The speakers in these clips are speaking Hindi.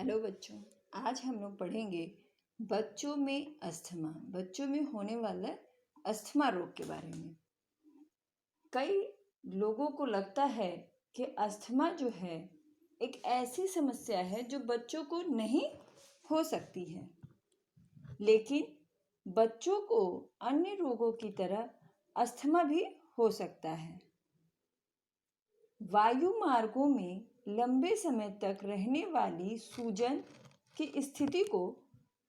हेलो बच्चों। आज हम लोग पढ़ेंगे बच्चों में अस्थमा, बच्चों में होने वाला अस्थमा रोग के बारे में। कई लोगों को लगता है कि अस्थमा जो है एक ऐसी समस्या है जो बच्चों को नहीं हो सकती है, लेकिन बच्चों को अन्य रोगों की तरह अस्थमा भी हो सकता है। वायु मार्गों में लंबे समय तक रहने वाली सूजन की स्थिति को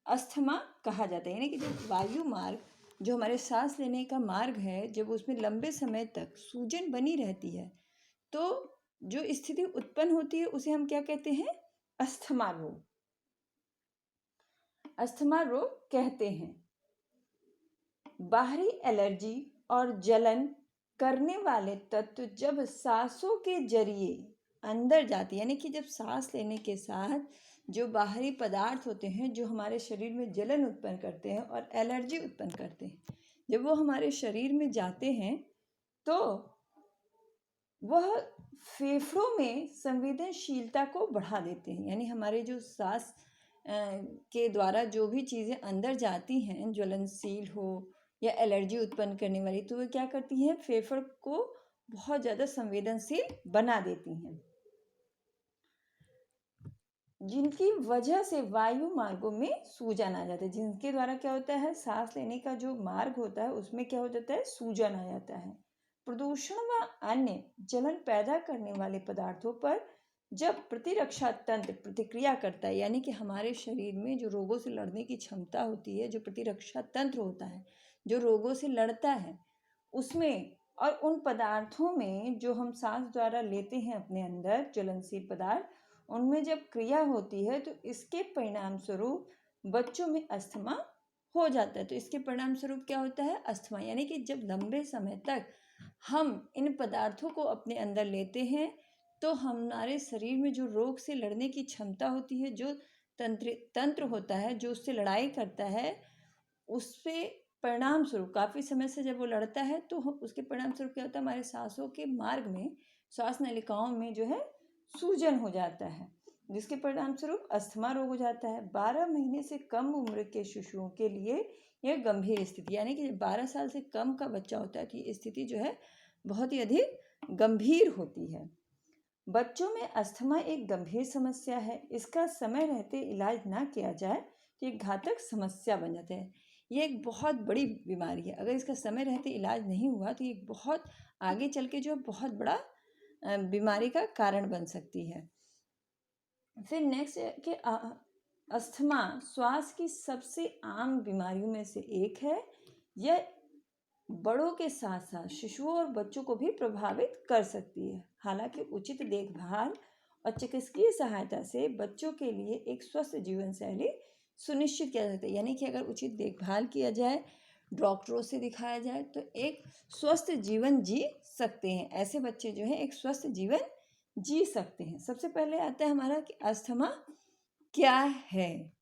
अस्थमा कहा जाता है। यानी कि जब वायु मार्ग, जो हमारे सांस लेने का मार्ग है, जब उसमें लंबे समय तक सूजन बनी रहती है तो जो स्थिति उत्पन्न होती है उसे हम क्या कहते हैं? अस्थमा रोग। अस्थमा रोग कहते हैं। बाहरी एलर्जी और जलन करने वाले तत्व जब सांसों के जरिए अंदर जाती है, यानी कि जब सांस लेने के साथ जो बाहरी पदार्थ होते हैं जो हमारे शरीर में जलन उत्पन्न करते हैं और एलर्जी उत्पन्न करते हैं, जब वो हमारे शरीर में जाते हैं तो वह फेफड़ों में संवेदनशीलता को बढ़ा देते हैं। यानी हमारे जो सांस के द्वारा जो भी चीज़ें अंदर जाती हैं, ज्वलनशील हो या एलर्जी उत्पन्न करने वाली, तो वो क्या करती हैं? फेफड़ को बहुत ज़्यादा संवेदनशील बना देती हैं, जिनकी वजह से वायु मार्गों में सूजन आ जाता है। जिनके द्वारा क्या होता है? सांस लेने का जो मार्ग होता है उसमें क्या हो जाता है? सूजन आ जाता है। प्रदूषण व अन्य जलन पैदा करने वाले पदार्थों पर जब प्रतिरक्षा तंत्र प्रतिक्रिया करता है, यानी कि हमारे शरीर में जो रोगों से लड़ने की क्षमता होती है, जो प्रतिरक्षा तंत्र होता है जो रोगों से लड़ता है, उसमें और उन पदार्थों में जो हम सांस द्वारा लेते हैं अपने अंदर ज्वलनशील पदार्थ, उनमें जब क्रिया होती है तो इसके परिणाम स्वरूप बच्चों में अस्थमा हो जाता है। तो इसके परिणाम स्वरूप क्या होता है? अस्थमा। यानी कि जब लंबे समय तक हम इन पदार्थों को अपने अंदर लेते हैं तो हमारे शरीर में जो रोग से लड़ने की क्षमता होती है, जो तंत्र होता है जो उससे लड़ाई करता है, उससे परिणाम स्वरूप काफ़ी समय से जब वो लड़ता है तो उसके परिणाम स्वरूप क्या होता है? हमारे सांसों के मार्ग में, श्वास नलिकाओं में जो है सूजन हो जाता है, जिसके परिणाम स्वरूप अस्थमा रोग हो जाता है। 12 महीने से कम उम्र के शिशुओं के लिए यह गंभीर स्थिति, यानी कि 12 साल से कम का बच्चा होता है तो ये स्थिति जो है बहुत ही अधिक गंभीर होती है। बच्चों में अस्थमा एक गंभीर समस्या है। इसका समय रहते इलाज ना किया जाए तो एक घातक समस्या बन जाता है। ये एक बहुत बड़ी बीमारी है। अगर इसका समय रहते इलाज नहीं हुआ तो ये बहुत आगे चल के जो बहुत बड़ा बीमारी का कारण बन सकती है। फिर नेक्स्ट है कि अस्थमा श्वास की सबसे आम बीमारियों में से एक है। यह बड़ों के साथ साथ शिशुओं और बच्चों को भी प्रभावित कर सकती है। हालांकि उचित देखभाल और चिकित्सकीय सहायता से बच्चों के लिए एक स्वस्थ जीवन शैली सुनिश्चित किया जाता है। यानी कि अगर उचित देखभाल किया जाए, डॉक्टरों से दिखाया जाए तो एक स्वस्थ जीवन जी सकते हैं। ऐसे बच्चे जो हैं एक स्वस्थ जीवन जी सकते हैं। सबसे पहले आता है हमारा कि अस्थमा क्या है।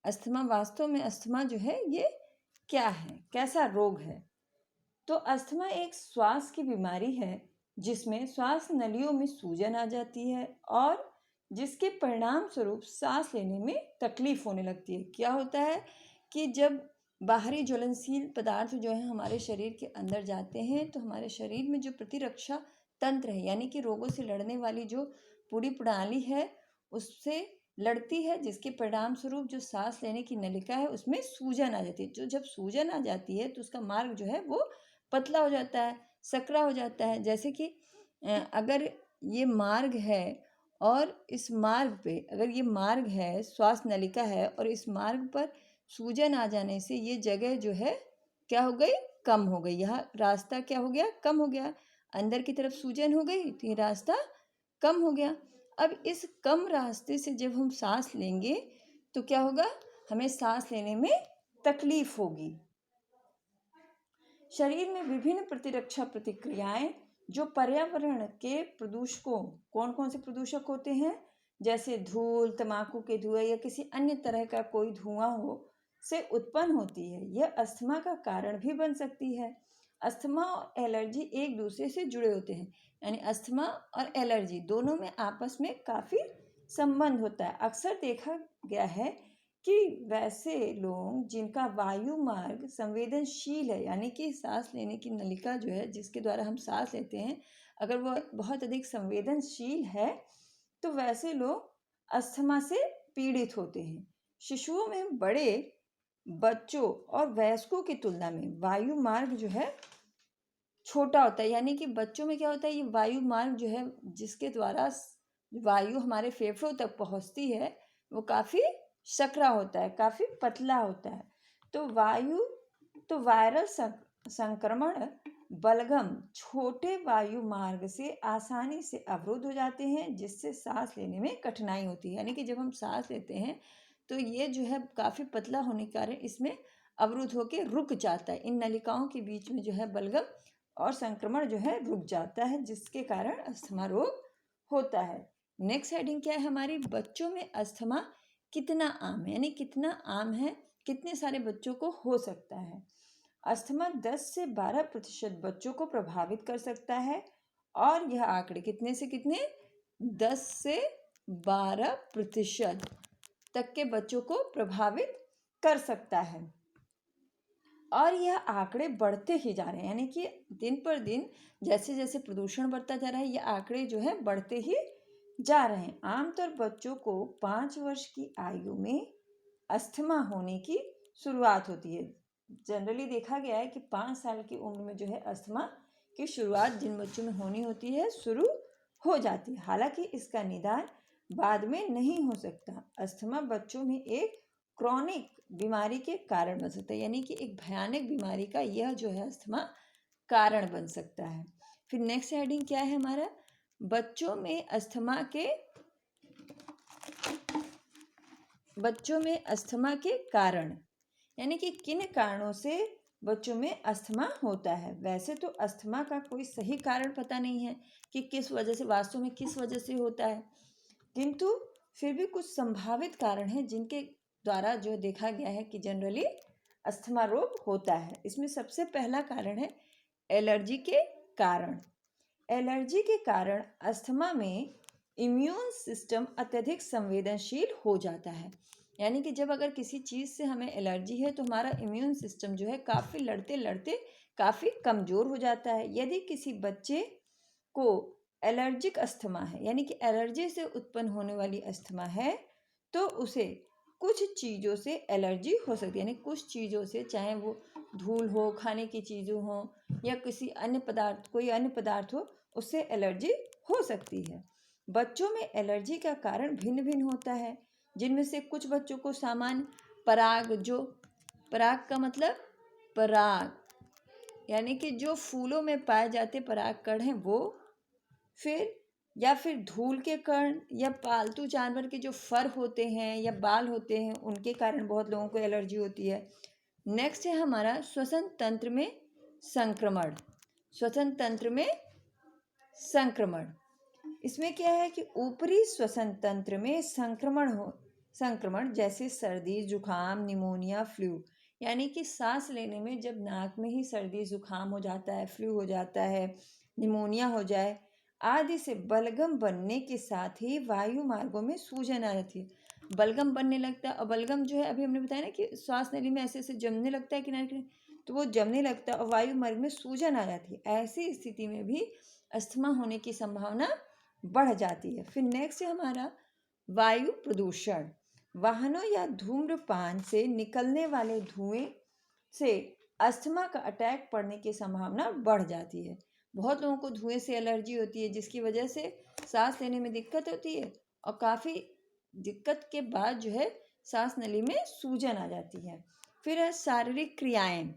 अस्थमा वास्तव में अस्थमा जो है ये क्या है, कैसा रोग है? तो अस्थमा एक श्वास की बीमारी है जिसमें श्वास नलियों में सूजन आ जाती है और जिसके परिणाम स्वरूप सांस लेने में तकलीफ होने लगती है। क्या होता है कि जब बाहरी ज्वलनशील पदार्थ जो है हमारे शरीर के अंदर जाते हैं तो हमारे शरीर में जो प्रतिरक्षा तंत्र है, यानी कि रोगों से लड़ने वाली जो पूरी प्रणाली है, उससे लड़ती है, जिसके परिणाम स्वरूप जो सांस लेने की नलिका है उसमें सूजन आ जाती है। जो जब सूजन आ जाती है तो उसका मार्ग जो है वो पतला हो जाता है, सकरा हो जाता है। जैसे कि अगर ये मार्ग है और इस मार्ग पे, अगर ये मार्ग है, श्वास नलिका है और इस मार्ग पर सूजन आ जाने से ये जगह जो है क्या हो गई? कम हो गई। यह रास्ता क्या हो गया? कम हो गया। अंदर की तरफ सूजन हो गई तो ये रास्ता कम हो गया। अब इस कम रास्ते से जब हम सांस लेंगे तो क्या होगा? हमें सांस लेने में तकलीफ होगी। शरीर में विभिन्न प्रतिरक्षा प्रतिक्रियाएं जो पर्यावरण के प्रदूषकों, कौन कौन से प्रदूषक होते हैं? जैसे धूल, तंबाकू के धुएं या किसी अन्य तरह का कोई धुआं हो से उत्पन्न होती है। यह अस्थमा का कारण भी बन सकती है। अस्थमा और एलर्जी एक दूसरे से जुड़े होते हैं, यानी अस्थमा और एलर्जी दोनों में आपस में काफ़ी संबंध होता है। अक्सर देखा गया है कि वैसे लोग जिनका वायु मार्ग संवेदनशील है, यानी कि सांस लेने की नलिका जो है जिसके द्वारा हम सांस लेते हैं, अगर वह बहुत अधिक संवेदनशील है तो वैसे लोग अस्थमा से पीड़ित होते हैं। शिशुओं में बड़े बच्चों और वयस्कों की तुलना में वायु मार्ग जो है छोटा होता है, यानी कि बच्चों में क्या होता है, ये वायु मार्ग जो है जिसके द्वारा वायु हमारे फेफड़ों तक पहुंचती है वो काफ़ी सकरा होता है, काफ़ी पतला होता है। तो वायरल संक्रमण बलगम छोटे वायु मार्ग से आसानी से अवरुद्ध हो जाते हैं, जिससे सांस लेने में कठिनाई होती है। यानी कि जब हम सांस लेते हैं तो ये जो है काफ़ी पतला होने के कारण इसमें अवरुद्ध होकर रुक जाता है। इन नलिकाओं के बीच में जो है बलगम और संक्रमण जो है रुक जाता है, जिसके कारण अस्थमा रोग होता है। नेक्स्ट हेडिंग क्या है हमारी, बच्चों में अस्थमा कितना आम है, यानी कितना आम है, कितने सारे बच्चों को हो सकता है। अस्थमा 10 से 12% बच्चों को प्रभावित कर सकता है, और यह आंकड़े कितने से कितने, 10 से 12% तक के बच्चों को प्रभावित कर सकता है। और यह आंकड़े बढ़ते ही जा रहे हैं, यानी कि दिन पर दिन जैसे जैसे प्रदूषण बढ़ता जा रहा है, ये आंकड़े जो है बढ़ते ही जा रहे हैं। आमतौर बच्चों को 5 वर्ष की आयु में अस्थमा होने की शुरुआत होती है। जनरली देखा गया है कि 5 साल की उम्र में जो है अस्थमा की शुरुआत जिन बच्चों में होनी होती है शुरू हो जाती है। हालांकि इसका निदान बाद में नहीं हो सकता। अस्थमा बच्चों में एक क्रॉनिक बीमारी के कारण बन सकता है, यानी कि एक भयानक बीमारी का यह जो है अस्थमा कारण बन सकता है। फिर नेक्स्ट हेडिंग क्या है हमारा, बच्चों में अस्थमा के कारण, यानी कि किन कारणों से बच्चों में अस्थमा होता है। वैसे तो अस्थमा का कोई सही कारण पता नहीं है कि किस वजह से, वास्तव में किस वजह से होता है, किंतु फिर भी कुछ संभावित कारण हैं जिनके द्वारा जो देखा गया है कि जनरली अस्थमा रोग होता है। इसमें सबसे पहला कारण है एलर्जी के कारण। एलर्जी के कारण अस्थमा में इम्यून सिस्टम अत्यधिक संवेदनशील हो जाता है, यानी कि जब अगर किसी चीज़ से हमें एलर्जी है तो हमारा इम्यून सिस्टम जो है काफ़ी लड़ते लड़ते काफ़ी कमज़ोर हो जाता है। यदि किसी बच्चे को एलर्जिक अस्थमा है, यानी कि एलर्जी से उत्पन्न होने वाली अस्थमा है, तो उसे कुछ चीज़ों से एलर्जी हो सकती है, यानी कुछ चीज़ों से, चाहे वो धूल हो, खाने की चीज़ों हो, या किसी अन्य पदार्थ, कोई अन्य पदार्थ हो, उससे एलर्जी हो सकती है। बच्चों में एलर्जी का कारण भिन्न भिन्न होता है, जिनमें से कुछ बच्चों को सामान्य पराग का मतलब पराग, यानी कि जो फूलों में पाए जाते पराग कण हैं वो, या फिर धूल के कण, या पालतू जानवर के जो फर होते हैं या बाल होते हैं उनके कारण बहुत लोगों को एलर्जी होती है। नेक्स्ट है हमारा श्वसन तंत्र में संक्रमण। श्वसन तंत्र में संक्रमण, इसमें क्या है कि ऊपरी श्वसन तंत्र में संक्रमण जैसे सर्दी, जुखाम, निमोनिया, फ्लू, यानी कि सांस लेने में जब नाक में ही सर्दी जुखाम हो जाता है, फ्लू हो जाता है, निमोनिया हो जाए आदि से बलगम बनने के साथ ही वायु मार्गों में सूजन आ जाती है। बलगम बनने लगता है, और बलगम जो है अभी हमने बताया ना कि श्वास नली में ऐसे ऐसे जमने लगता है किनारे किनारे, तो वो जमने लगता है और वायु मार्ग में सूजन आ जाती है। ऐसी स्थिति में भी अस्थमा होने की संभावना बढ़ जाती है। फिर नेक्स्ट है हमारा वायु प्रदूषण। वाहनों या धूम्रपान से निकलने वाले धुएं से अस्थमा का अटैक पड़ने की संभावना बढ़ जाती है। बहुत लोगों को धुएं से एलर्जी होती है, जिसकी वजह से सांस लेने में दिक्कत होती है, और काफ़ी दिक्कत के बाद जो है सांस नली में सूजन आ जाती है। फिर है शारीरिक क्रियाएं।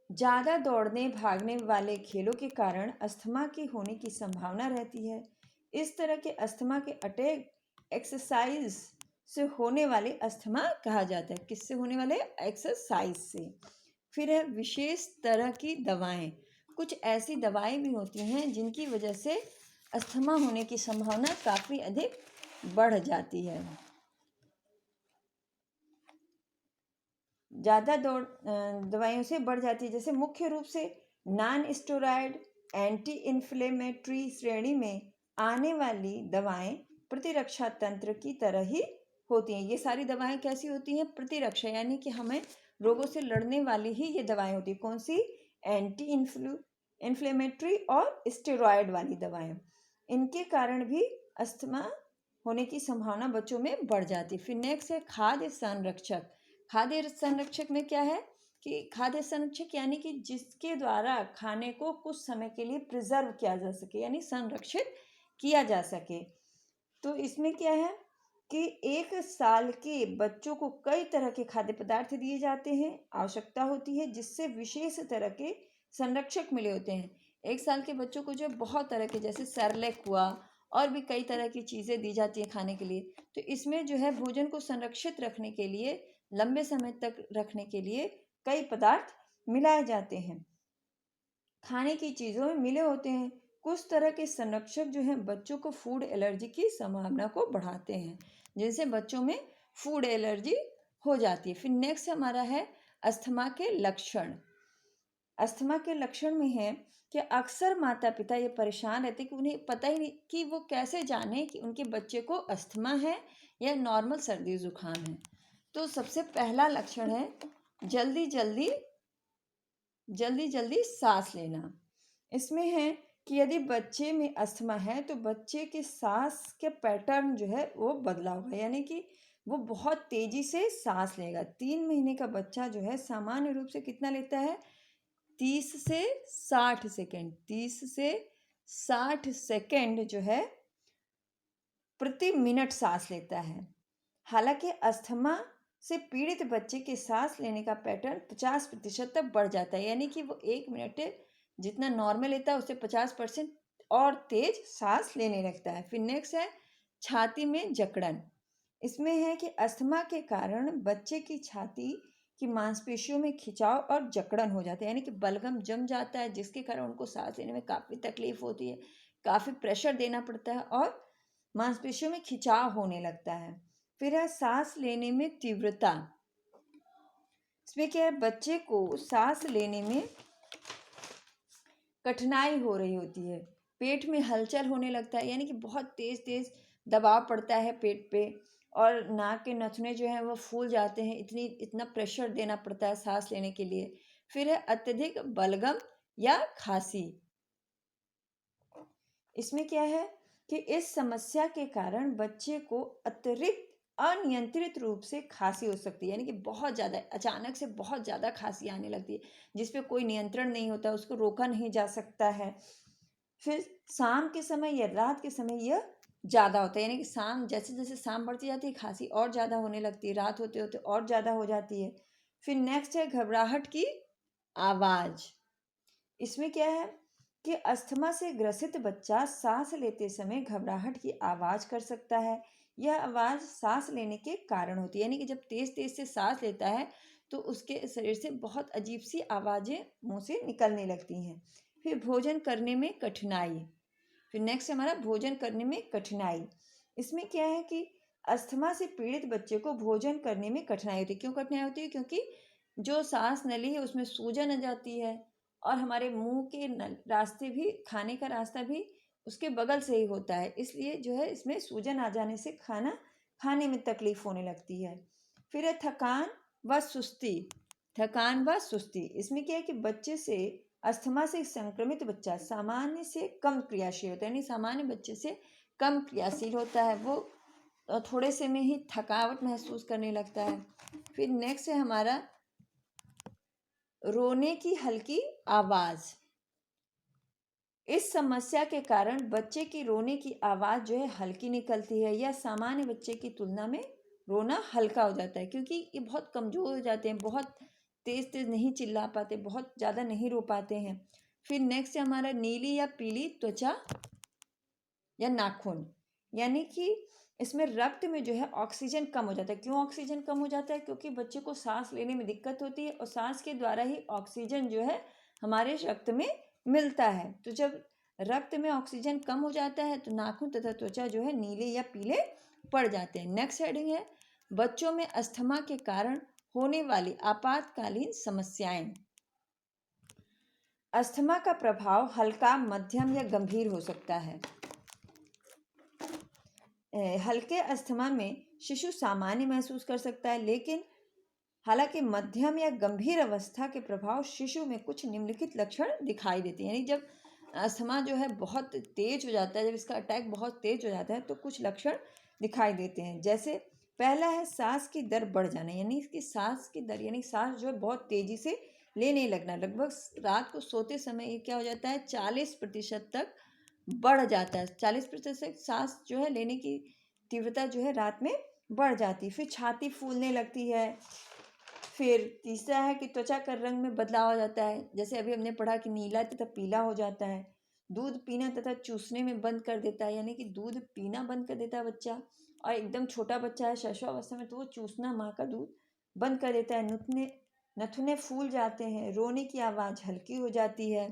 ज़्यादा दौड़ने भागने वाले खेलों के कारण अस्थमा के होने की संभावना रहती है। इस तरह के अस्थमा के अटैक एक्सरसाइज से होने वाले अस्थमा कहा जाता है। किससे होने वाले? एक्सरसाइज से। फिर है विशेष तरह की दवाएं। कुछ ऐसी दवाएं भी होती हैं जिनकी वजह से अस्थमा होने की संभावना काफ़ी अधिक बढ़ जाती है। ज़्यादा दवाइयों से बढ़ जाती है, जैसे मुख्य रूप से नॉन स्टेरॉयड एंटी इन्फ्लेमेटरी श्रेणी में आने वाली दवाएं प्रतिरक्षा तंत्र की तरह ही होती हैं। ये सारी दवाएं कैसी होती हैं? प्रतिरक्षा, यानी कि हमें रोगों से लड़ने वाली ही ये दवाएं होती हैं। कौन सी? एंटी इन्फ्लेमेटरी और स्टेरॉयड वाली दवाएं। इनके कारण भी अस्थमा होने की संभावना बच्चों में बढ़ जाती है। फिर नेक्स्ट है खाद्य संरक्षक। खाद्य संरक्षक में क्या है कि खाद्य संरक्षक यानी कि जिसके द्वारा खाने को कुछ समय के लिए प्रिजर्व किया जा सके, यानी संरक्षित किया जा सके। तो इसमें क्या है कि 1 साल के बच्चों को कई तरह के खाद्य पदार्थ दिए जाते हैं। आवश्यकता होती है जिससे विशेष तरह के संरक्षक मिले होते हैं। 1 साल के बच्चों को जो बहुत तरह के, जैसे सेरेलैक हुआ, और भी कई तरह की चीज़ें दी जाती हैं खाने के लिए। तो इसमें जो है भोजन को संरक्षित रखने के लिए, लंबे समय तक रखने के लिए कई पदार्थ मिलाए जाते हैं, खाने की चीज़ों में मिले होते हैं। कुछ तरह के संरक्षक जो हैं बच्चों को फूड एलर्जी की संभावना को बढ़ाते हैं, जिनसे बच्चों में फूड एलर्जी हो जाती है। फिर नेक्स्ट हमारा है अस्थमा के लक्षण। अस्थमा के लक्षण में है कि अक्सर माता पिता ये परेशान रहते कि उन्हें पता ही नहीं कि वो कैसे जाने कि उनके बच्चे को अस्थमा है या नॉर्मल सर्दी जुकाम है। तो सबसे पहला लक्षण है जल्दी जल्दी सांस लेना। इसमें है कि यदि बच्चे में अस्थमा है तो बच्चे के सांस के पैटर्न जो है वो बदला होगा, यानी कि वो बहुत तेजी से सांस लेगा। 3 महीने का बच्चा जो है सामान्य रूप से कितना लेता है? 30 से 60 सेकेंड, 30 से 60 सेकेंड जो है प्रति मिनट सांस लेता है। हालांकि अस्थमा से पीड़ित बच्चे के सांस लेने का पैटर्न 50% तक बढ़ जाता है, यानी कि वो 1 मिनट जितना नॉर्मल लेता है उससे 50% और तेज सांस लेने लगता है। फिर नेक्स्ट है छाती में जकड़न। इसमें है कि अस्थमा के कारण बच्चे की छाती की मांसपेशियों में खिंचाव और जकड़न हो जाता है, यानी कि बलगम जम जाता है, जिसके कारण उनको सांस लेने में काफ़ी तकलीफ होती है, काफ़ी प्रेशर देना पड़ता है और मांसपेशियों में खिंचाव होने लगता है। फिर है सांस लेने में तीव्रता। इसमें क्या है, बच्चे को सांस लेने में कठिनाई हो रही होती है, पेट में हलचल होने लगता है, यानी कि बहुत तेज तेज दबाव पड़ता है पेट पे, और नाक के नथुने जो हैं वो फूल जाते हैं, इतना प्रेशर देना पड़ता है सांस लेने के लिए। फिर है अत्यधिक बलगम या खांसी। इसमें क्या है कि इस समस्या के कारण बच्चे को अतिरिक्त अनियंत्रित रूप से खांसी हो सकती है, यानी कि बहुत ज़्यादा अचानक से बहुत ज़्यादा खांसी आने लगती है, जिस पे कोई नियंत्रण नहीं होता, उसको रोका नहीं जा सकता है। फिर शाम के समय या रात के समय यह ज़्यादा होता है, यानी कि शाम जैसे जैसे शाम बढ़ती जाती है खांसी और ज़्यादा होने लगती है, रात होते होते और ज़्यादा हो जाती है। फिर नेक्स्ट है घबराहट की आवाज़। इसमें क्या है कि अस्थमा से ग्रसित बच्चा सांस लेते समय घबराहट की आवाज कर सकता है। यह आवाज सांस लेने के कारण होती है, यानी कि जब तेज तेज से सांस लेता है तो उसके शरीर से बहुत अजीब सी आवाजें मुंह से निकलने लगती हैं। फिर भोजन करने में कठिनाई। फिर नेक्स्ट हमारा भोजन करने में कठिनाई। इसमें क्या है कि अस्थमा से पीड़ित बच्चे को भोजन करने में कठिनाई होती है। क्यों कठिनाई होती है? क्योंकि जो सांस नली है उसमें सूजन आ जाती है, और हमारे मुंह के रास्ते भी, खाने का रास्ता भी उसके बगल से ही होता है, इसलिए जो है इसमें सूजन आ जाने से खाना खाने में तकलीफ होने लगती है। फिर है थकान व सुस्ती। थकान व सुस्ती, इसमें क्या है कि बच्चे से अस्थमा से संक्रमित बच्चा सामान्य से कम क्रियाशील होता है, यानी सामान्य बच्चे से कम क्रियाशील होता है, वो थोड़े से में ही थकावट महसूस करने लगता है। फिर नेक्स्ट है हमारा रोने की हल्की आवाज। इस समस्या के कारण बच्चे की रोने की आवाज जो है हल्की निकलती है, या सामान्य बच्चे की तुलना में रोना हल्का हो जाता है, क्योंकि ये बहुत कमजोर हो जाते हैं, बहुत तेज तेज नहीं चिल्ला पाते, बहुत ज्यादा नहीं रो पाते हैं। फिर नेक्स्ट है हमारा नीली या पीली त्वचा या नाखून, यानी कि इसमें रक्त में जो है ऑक्सीजन कम हो जाता है। क्यों ऑक्सीजन कम हो जाता है? क्योंकि बच्चे को सांस लेने में दिक्कत होती है, और सांस के द्वारा ही ऑक्सीजन जो है हमारे रक्त में मिलता है। तो जब रक्त में ऑक्सीजन कम हो जाता है तो नाखून तथा त्वचा जो है नीले या पीले पड़ जाते हैं। नेक्स्ट हेडिंग है बच्चों में अस्थमा के कारण होने वाली आपातकालीन समस्याएं। अस्थमा का प्रभाव हल्का, मध्यम या गंभीर हो सकता है। हल्के अस्थमा में शिशु सामान्य महसूस कर सकता है, लेकिन हालांकि मध्यम या गंभीर अवस्था के प्रभाव शिशु में कुछ निम्नलिखित लक्षण दिखाई देते हैं। यानी जब अस्थमा जो है बहुत तेज हो जाता है, जब इसका अटैक बहुत तेज हो जाता है तो कुछ लक्षण दिखाई देते हैं। जैसे पहला है सांस की दर बढ़ जाना, यानी इसकी सांस की दर, यानी सांस जो है बहुत तेजी से लेने लगना। लगभग रात को सोते समय ये क्या हो जाता है, 40% तक बढ़ जाता है। 40% सांस जो है लेने की तीव्रता जो है रात में बढ़ जाती है। फिर छाती फूलने लगती है। फिर तीसरा है कि त्वचा का रंग में बदलाव आ जाता है, जैसे अभी हमने पढ़ा कि नीला तथा पीला हो जाता है। दूध पीना तथा चूसने में बंद कर देता है, यानी कि दूध पीना बंद कर देता है बच्चा। और एकदम छोटा बच्चा है शिशुअवस्था में तो वो चूसना माँ का दूध बंद कर देता है। नथुने फूल जाते हैं, रोने की आवाज़ हल्की हो जाती है।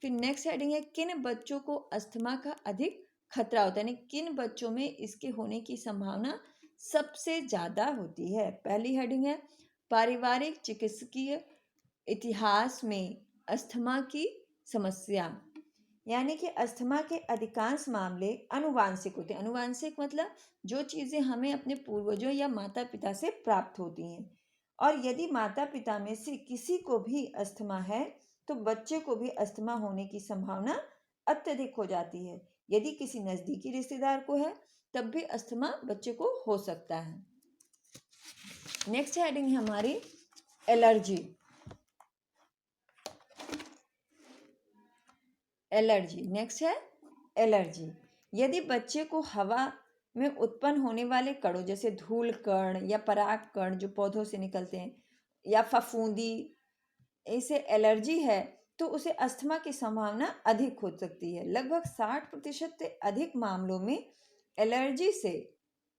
फिर नेक्स्ट हेडिंग है, किन बच्चों को अस्थमा का अधिक खतरा होता है, यानी किन बच्चों में इसके होने की संभावना सबसे ज़्यादा होती है। पहली हेडिंग है, पारिवारिक चिकित्सकीय इतिहास में अस्थमा की समस्या, यानी कि अस्थमा के अधिकांश मामले अनुवांशिक होते हैं। अनुवांशिक मतलब जो चीज़ें हमें अपने पूर्वजों या माता पिता से प्राप्त होती हैं। और यदि माता पिता में से किसी को भी अस्थमा है तो बच्चे को भी अस्थमा होने की संभावना अत्यधिक हो जाती है। यदि किसी नज़दीकी रिश्तेदार को है तब भी अस्थमा बच्चे को हो सकता है। नेक्स्ट हेडिंग है हमारी एलर्जी। नेक्स्ट है एलर्जी। यदि बच्चे को हवा में उत्पन्न होने वाले कणों जैसे धूल कण या पराग कण जो पौधों से निकलते हैं या फफूंदी, इसे एलर्जी है तो उसे अस्थमा की संभावना अधिक हो सकती है। लगभग 60% से अधिक मामलों में एलर्जी से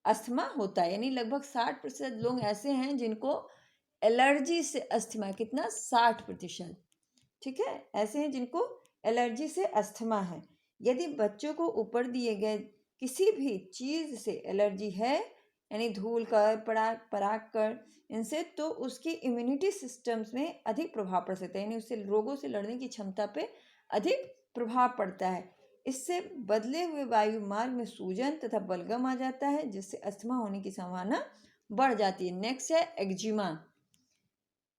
अस्थमा होता है, यानी लगभग 60% लोग ऐसे हैं जिनको एलर्जी से अस्थमा, कितना, 60%, ठीक है, ऐसे हैं जिनको एलर्जी से अस्थमा है। यदि बच्चों को ऊपर दिए गए किसी भी चीज़ से एलर्जी है, यानी धूल कण, पराग कण, इनसे, तो उसकी इम्यूनिटी सिस्टम्स में अधिक प्रभाव पड़ सकता है, यानी उससे रोगों से लड़ने की क्षमता पे अधिक प्रभाव पड़ता है। इससे बदले हुए वायु मार्ग में सूजन तथा बलगम आ जाता है, जिससे अस्थमा होने की संभावना बढ़ जाती है। नेक्स्ट है एक्जिमा।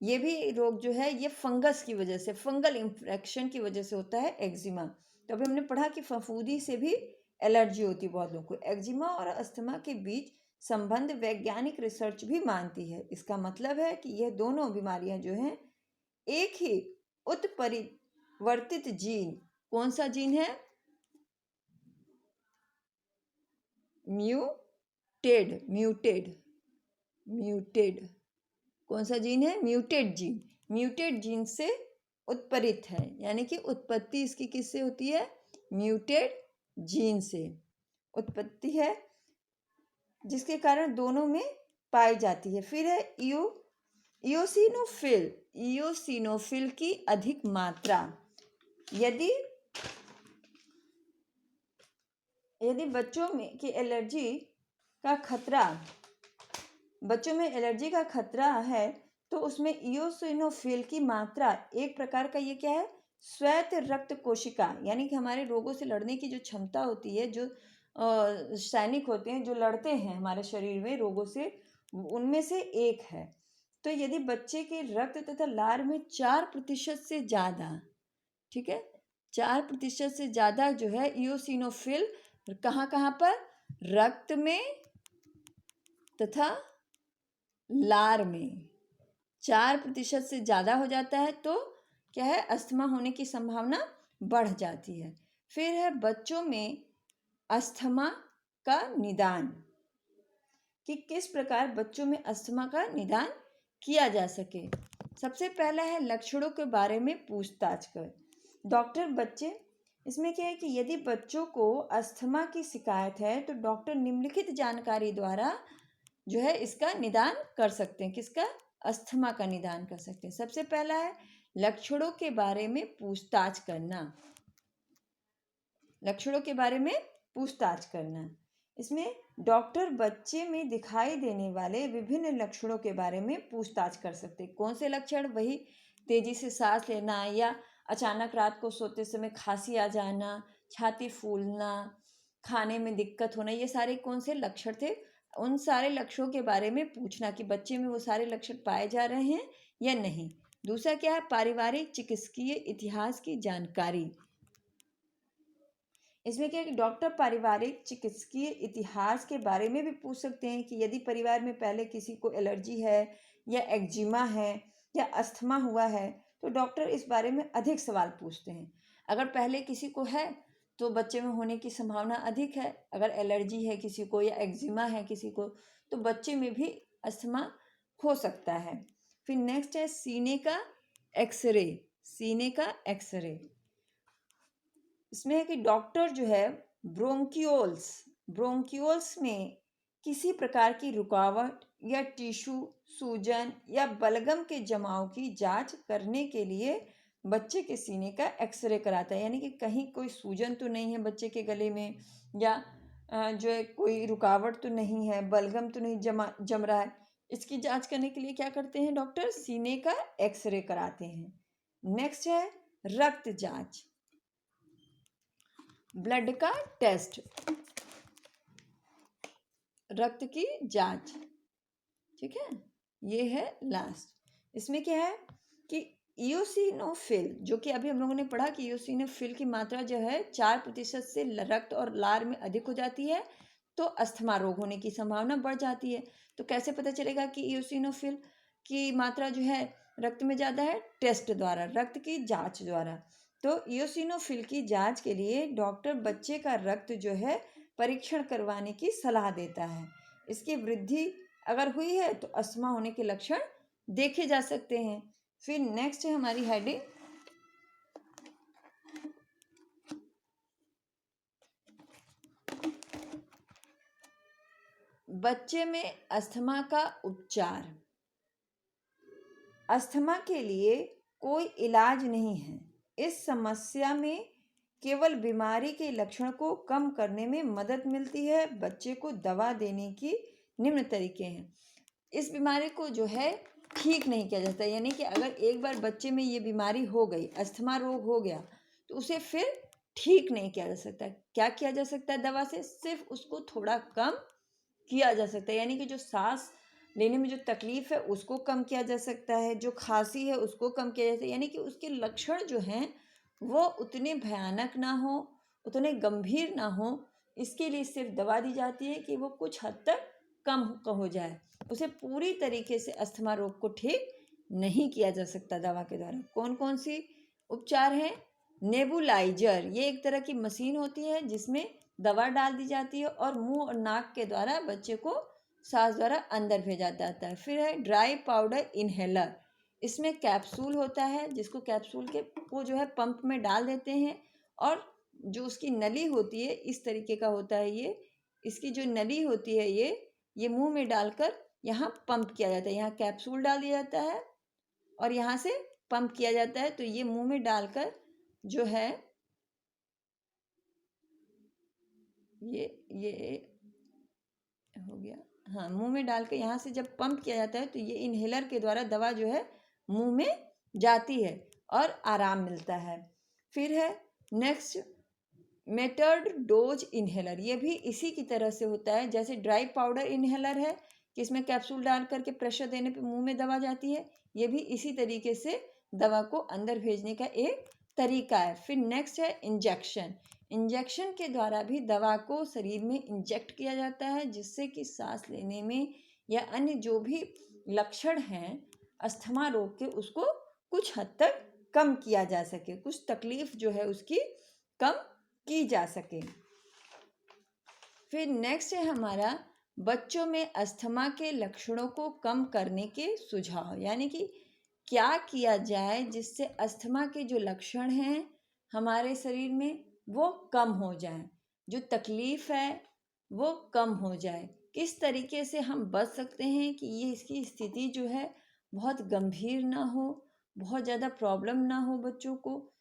ये भी रोग जो है ये फंगस की वजह से, फंगल इन्फेक्शन की वजह से होता है एक्जिमा। तो अभी हमने पढ़ा कि फफूंदी से भी एलर्जी होती है बहुत लोगों को। एक्जिमा और अस्थमा के बीच संबंध वैज्ञानिक रिसर्च भी मानती है। इसका मतलब है कि यह दोनों बीमारियां जो हैं एक ही उत्परिवर्तित जीन, कौन सा जीन है, म्यूटेड, कौन सा जीन है, म्यूटेड जीन से उत्परित है, यानी कि उत्पत्ति इसकी किससे होती है, म्यूटेड जीन से उत्पत्ति है, जिसके कारण दोनों में पाई जाती है। फिर है इयोसिनोफिल की अधिक मात्रा। यदि बच्चों में एलर्जी का खतरा है तो उसमें इयोसिनोफिल की मात्रा, एक प्रकार का ये क्या है, श्वेत रक्त कोशिका, यानी कि हमारे रोगों से लड़ने की जो क्षमता होती है, जो सैनिक होते हैं जो लड़ते हैं हमारे शरीर में रोगों से, उनमें से एक है। तो यदि बच्चे के रक्त तथा लार में 4% से ज़्यादा, ठीक है, 4% से ज़्यादा जो है इयोसिनोफिल कहाँ कहाँ पर, रक्त में तथा लार में 4% से ज़्यादा हो जाता है तो क्या है, अस्थमा होने की संभावना बढ़ जाती है। फिर है बच्चों में अस्थमा का निदान, कि किस प्रकार बच्चों में अस्थमा का निदान किया जा सके। सबसे पहला है लक्षणों के बारे में पूछताछ कर। डॉक्टर बच्चे, इसमें क्या है कि यदि बच्चों को अस्थमा की शिकायत है तो डॉक्टर निम्नलिखित जानकारी द्वारा जो है इसका निदान कर सकते हैं। किसका, अस्थमा का निदान कर सकते हैं। सबसे पहला है लक्षणों के बारे में पूछताछ करना। लक्षणों के बारे में पूछताछ करना, इसमें डॉक्टर बच्चे में दिखाई देने वाले विभिन्न लक्षणों के बारे में पूछताछ कर सकते हैं। कौन से लक्षण, वही तेजी से सांस लेना या अचानक रात को सोते समय खांसी आ जाना, छाती फूलना, खाने में दिक्कत होना, ये सारे कौन से लक्षण थे? उन सारे लक्षणों के बारे में पूछना कि बच्चे में वो सारे लक्षण पाए जा रहे हैं या नहीं। दूसरा क्या है? पारिवारिक चिकित्सकीय इतिहास की जानकारी। इसमें क्या है कि डॉक्टर पारिवारिक चिकित्सकीय इतिहास के बारे में भी पूछ सकते हैं कि यदि परिवार में पहले किसी को एलर्जी है या एक्जिमा है या अस्थमा हुआ है, तो डॉक्टर इस बारे में अधिक सवाल पूछते हैं। अगर पहले किसी को है तो बच्चे में होने की संभावना अधिक है। अगर एलर्जी है किसी को या एक्जिमा है किसी को, तो बच्चे में भी अस्थमा हो सकता है। फिर नेक्स्ट है सीने का एक्सरे। सीने का एक्सरे, इसमें है कि डॉक्टर जो है ब्रोंकियोल्स में किसी प्रकार की रुकावट या टिश्यू, सूजन या बलगम के जमाव की जांच करने के लिए बच्चे के सीने का एक्सरे कराता है। यानी कि कहीं कोई सूजन तो नहीं है बच्चे के गले में, या जो है कोई रुकावट तो नहीं है, बलगम तो नहीं जम रहा है। इसकी जांच करने के लिए क्या करते हैं डॉक्टर? सीने का एक्सरे कराते हैं। नेक्स्ट है रक्त जांच, ब्लड का टेस्ट, रक्त की जांच। ठीक है, ये है लास्ट। इसमें क्या है कि इयोसिनोफिल, जो कि अभी हम लोगों ने पढ़ा कि इयोसिनोफिल की मात्रा जो है 4% से रक्त और लार में अधिक हो जाती है तो अस्थमा रोग होने की संभावना बढ़ जाती है। तो कैसे पता चलेगा कि इयोसिनोफिल की मात्रा जो है रक्त में ज़्यादा है? टेस्ट द्वारा, रक्त की जांच द्वारा। तो इयोसिनोफिल की जांच के लिए डॉक्टर बच्चे का रक्त जो है परीक्षण करवाने की सलाह देता है। इसकी वृद्धि अगर हुई है तो अस्थमा होने के लक्षण देखे जा सकते हैं। फिर नेक्स्ट है हमारी हेडिंग बच्चे में अस्थमा का उपचार। अस्थमा के लिए कोई इलाज नहीं है। इस समस्या में केवल बीमारी के लक्षण को कम करने में मदद मिलती है। बच्चे को दवा देने की निम्न तरीके हैं। इस बीमारी को जो है ठीक नहीं किया जाता, यानी कि अगर एक बार बच्चे में ये बीमारी हो गई, अस्थमा रोग हो गया, तो उसे फिर ठीक नहीं किया जा सकता। क्या किया जा सकता है दवा से? सिर्फ उसको थोड़ा कम किया जा सकता है। यानी कि जो सांस लेने में जो तकलीफ है उसको कम किया जा सकता है, जो खांसी है उसको कम किया जा सकता है। यानी कि उसके लक्षण जो हैं वो उतने भयानक ना हो, उतने गंभीर ना हो, इसके लिए सिर्फ दवा दी जाती है कि वो कुछ हद तक कम हो जाए। उसे पूरी तरीके से अस्थमा रोग को ठीक नहीं किया जा सकता दवा के द्वारा। कौन कौन सी उपचार हैं? नेबुलाइजर, ये एक तरह की मशीन होती है जिसमें दवा डाल दी जाती है और मुंह और नाक के द्वारा बच्चे को सांस द्वारा अंदर भेजा जाता है। फिर है ड्राई पाउडर इनहेलर, इसमें कैप्सूल होता है जिसको कैप्सूल के को जो है पंप में डाल देते हैं और जो उसकी नली होती है इस तरीके का होता है। ये इसकी जो नली होती है ये मुंह में डालकर यहाँ पंप किया जाता है। यहाँ कैप्सूल डाल दिया जाता है और यहाँ से पंप किया जाता है। तो ये मुंह में डालकर जो है ये हो गया, हाँ, मुंह में डाल के यहाँ से जब पंप किया जाता है तो ये इनहेलर के द्वारा दवा जो है मुंह में जाती है और आराम मिलता है। फिर है नेक्स्ट मेटर्ड डोज इनहेलर, ये भी इसी की तरह से होता है जैसे ड्राई पाउडर इनहेलर है कि इसमें कैप्सूल डाल करके प्रेशर देने पे मुंह में दवा जाती है। ये भी इसी तरीके से दवा को अंदर भेजने का एक तरीका है। फिर नेक्स्ट है इंजेक्शन। इंजेक्शन के द्वारा भी दवा को शरीर में इंजेक्ट किया जाता है जिससे कि सांस लेने में या अन्य जो भी लक्षण हैं अस्थमा रोग के उसको कुछ हद तक कम किया जा सके, कुछ तकलीफ जो है उसकी कम की जा सके। फिर नेक्स्ट है हमारा बच्चों में अस्थमा के लक्षणों को कम करने के सुझाव, यानी कि क्या किया जाए जिससे अस्थमा के जो लक्षण हैं हमारे शरीर में वो कम हो जाए, जो तकलीफ है वो कम हो जाए। किस तरीके से हम बच सकते हैं कि ये इसकी स्थिति जो है बहुत गंभीर ना हो, बहुत ज़्यादा प्रॉब्लम ना हो बच्चों को।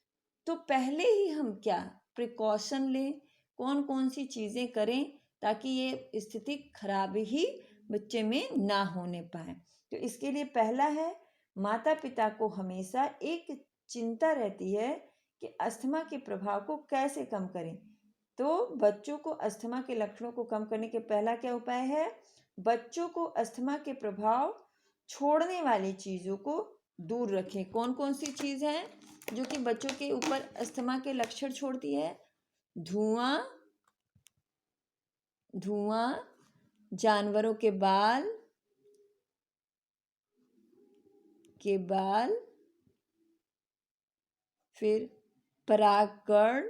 तो पहले ही हम क्या प्रिकॉशन लें, कौन कौन सी चीज़ें करें ताकि ये स्थिति खराब ही बच्चे में ना होने पाए। तो इसके लिए पहला है माता पिता को हमेशा एक चिंता रहती है कि अस्थमा के प्रभाव को कैसे कम करें। तो बच्चों को अस्थमा के लक्षणों को कम करने के पहला क्या उपाय है? बच्चों को अस्थमा के प्रभाव छोड़ने वाली चीज़ों को दूर रखें। कौन कौन सी चीज़ है जो कि बच्चों के ऊपर अस्थमा के लक्षण छोड़ती है? धुआं, धुआं, जानवरों के बाल, फिर परागकण,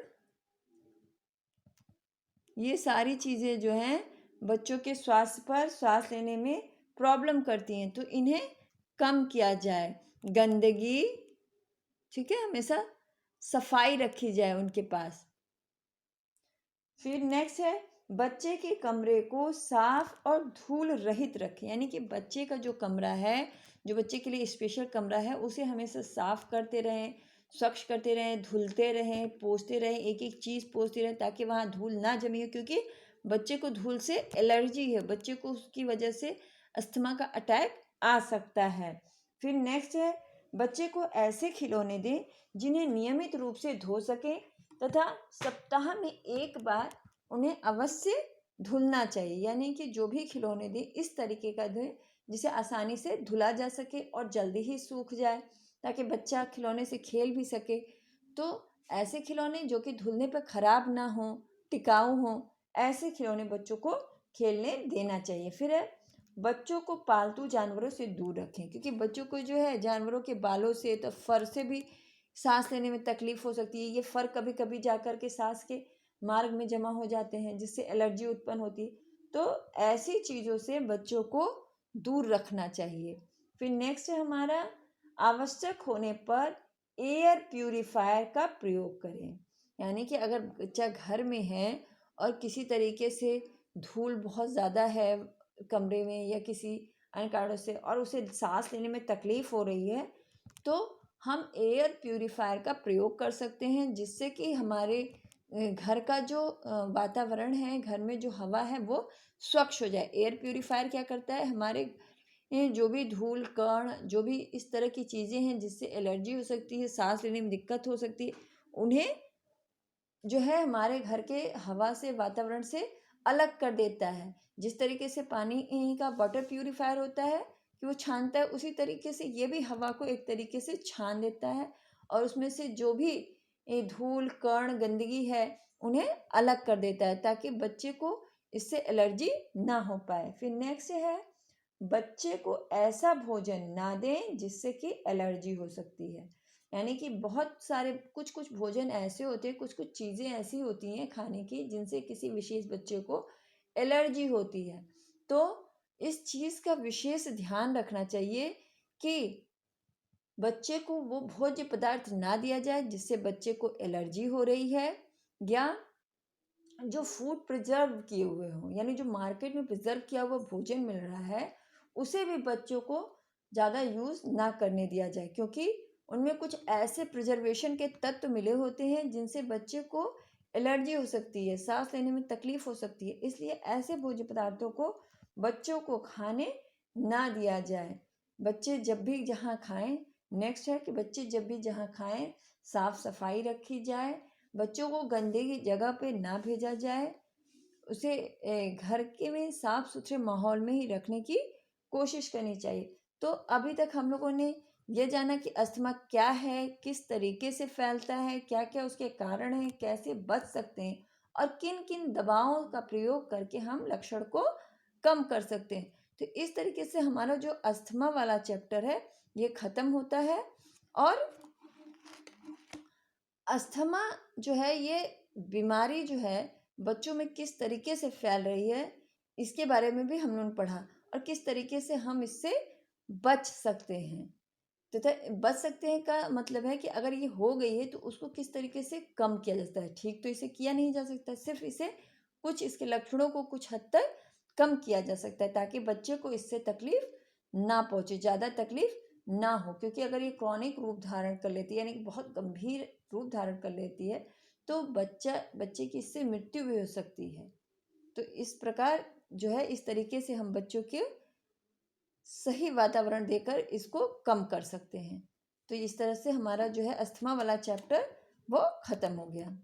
ये सारी चीज़ें जो हैं बच्चों के स्वास्थ्य पर सांस लेने में प्रॉब्लम करती हैं, तो इन्हें कम किया जाए। गंदगी, ठीक है, हमेशा सफाई रखी जाए उनके पास। फिर नेक्स्ट है बच्चे के कमरे को साफ और धूल रहित रखें, यानी कि बच्चे का जो कमरा है, जो बच्चे के लिए स्पेशल कमरा है, उसे हमेशा साफ करते रहें, स्वच्छ करते रहें, धुलते रहें, पोंछते रहें, एक एक चीज़ पोंछते रहें ताकि वहाँ धूल ना जमी हो, क्योंकि बच्चे को धूल से एलर्जी है, बच्चे को उसकी वजह से अस्थमा का अटैक आ सकता है। फिर नेक्स्ट है बच्चे को ऐसे खिलौने दें जिन्हें नियमित रूप से धो सकें तथा सप्ताह में एक बार उन्हें अवश्य धुलना चाहिए, यानी कि जो भी खिलौने दें इस तरीके का दें जिसे आसानी से धुला जा सके और जल्दी ही सूख जाए, ताकि बच्चा खिलौने से खेल भी सके। तो ऐसे खिलौने जो कि धुलने पर ख़राब ना हो, टिकाऊ हों, ऐसे खिलौने बच्चों को खेलने देना चाहिए। फिर है बच्चों को पालतू जानवरों से दूर रखें, क्योंकि बच्चों को जो है जानवरों के बालों से तो फर से भी सांस लेने में तकलीफ हो सकती है। ये फर कभी कभी जाकर के सांस के मार्ग में जमा हो जाते हैं जिससे एलर्जी उत्पन्न होती है। तो ऐसी चीज़ों से बच्चों को दूर रखना चाहिए। फिर नेक्स्ट है हमारा आवश्यक होने पर एयर प्यूरिफायर का प्रयोग करें, यानी कि अगर बच्चा घर में है और किसी तरीके से धूल बहुत ज़्यादा है कमरे में या किसी अन्य कारणों से और उसे सांस लेने में तकलीफ हो रही है, तो हम एयर प्यूरिफायर का प्रयोग कर सकते हैं, जिससे कि हमारे घर का जो वातावरण है, घर में जो हवा है वो स्वच्छ हो जाए। एयर प्यूरिफायर क्या करता है, हमारे जो भी धूल कण, जो भी इस तरह की चीज़ें हैं जिससे एलर्जी हो सकती है, सांस लेने में दिक्कत हो सकती है, उन्हें जो है हमारे घर के हवा से, वातावरण से अलग कर देता है। जिस तरीके से पानी का वाटर प्यूरिफायर होता है कि वो छानता है, उसी तरीके से ये भी हवा को एक तरीके से छान देता है और उसमें से जो भी धूल कण गंदगी है उन्हें अलग कर देता है, ताकि बच्चे को इससे एलर्जी ना हो पाए। फिर नेक्स्ट है बच्चे को ऐसा भोजन ना दें जिससे कि एलर्जी हो सकती है, यानी कि बहुत सारे कुछ कुछ भोजन ऐसे होते हैं, कुछ कुछ चीज़ें ऐसी होती हैं खाने की जिनसे किसी विशेष बच्चे को एलर्जी होती है। तो इस चीज़ का विशेष ध्यान रखना चाहिए कि बच्चे को वो भोज्य पदार्थ ना दिया जाए जिससे बच्चे को एलर्जी हो रही है, या जो फूड प्रिजर्व किए हुए हों, यानी जो मार्केट में प्रिजर्व किया हुआ भोजन मिल रहा है उसे भी बच्चों को ज़्यादा यूज़ ना करने दिया जाए, क्योंकि उनमें कुछ ऐसे प्रिजर्वेशन के तत्व मिले होते हैं जिनसे बच्चे को एलर्जी हो सकती है, सांस लेने में तकलीफ हो सकती है। इसलिए ऐसे भोज्य पदार्थों को बच्चों को खाने ना दिया जाए। बच्चे जब भी जहाँ खाएं, नेक्स्ट है कि बच्चे जब भी जहाँ खाएं साफ सफाई रखी जाए, बच्चों को गंदगी जगह पे ना भेजा जाए, उसे घर के में साफ सुथरे माहौल में ही रखने की कोशिश करनी चाहिए। तो अभी तक हम लोगों ने ये जाना कि अस्थमा क्या है, किस तरीके से फैलता है, क्या क्या उसके कारण हैं, कैसे बच सकते हैं और किन किन दवाओं का प्रयोग करके हम लक्षण को कम कर सकते हैं। तो इस तरीके से हमारा जो अस्थमा वाला चैप्टर है ये ख़त्म होता है। और अस्थमा जो है ये बीमारी जो है बच्चों में किस तरीके से फैल रही है इसके बारे में भी हम लोगों ने पढ़ा, और किस तरीके से हम इससे बच सकते हैं। तथा बच सकते हैं का मतलब है कि अगर ये हो गई है तो उसको किस तरीके से कम किया जा सकता है। ठीक तो इसे किया नहीं जा सकता, सिर्फ इसे कुछ इसके लक्षणों को कुछ हद तक कम किया जा सकता है ताकि बच्चे को इससे तकलीफ ना पहुंचे, ज़्यादा तकलीफ ना हो। क्योंकि अगर ये क्रॉनिक रूप धारण कर लेती है, यानी कि बहुत गंभीर रूप धारण कर लेती है, तो बच्चे की इससे मृत्यु भी हो सकती है। तो इस प्रकार जो है इस तरीके से हम बच्चों के सही वातावरण देकर इसको कम कर सकते हैं। तो इस तरह से हमारा जो है अस्थमा वाला चैप्टर वो ख़त्म हो गया।